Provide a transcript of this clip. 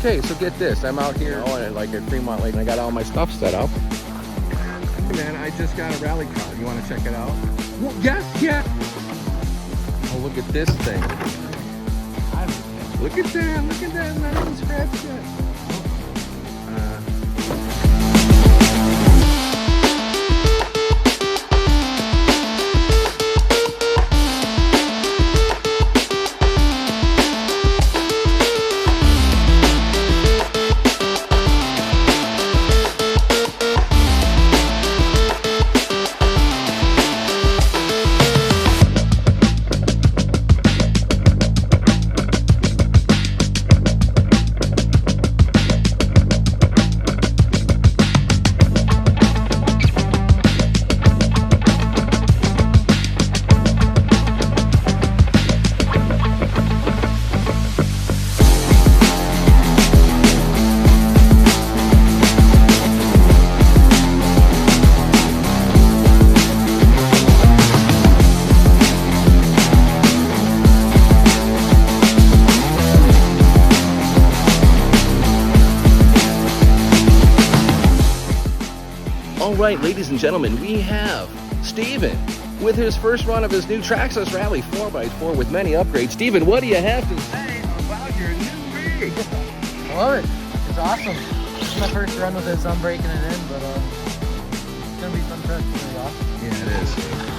Okay, so get this. I'm out here like at Fremont Lake and I got all my stuff set up. Hey man, I just got a rally car. You want to check it out? Well, yes, yeah. Oh, look at this thing. Look at that, not even scratched yet. All right, ladies and gentlemen, we have Steven with his first run of his new Traxxas Rally 4x4 with many upgrades. Steven, what do you have to say about your new rig? I love it. It's awesome. It's my first run with this. I'm breaking it in, but it's gonna be fun to try. It's gonna be awesome. Yeah, it is.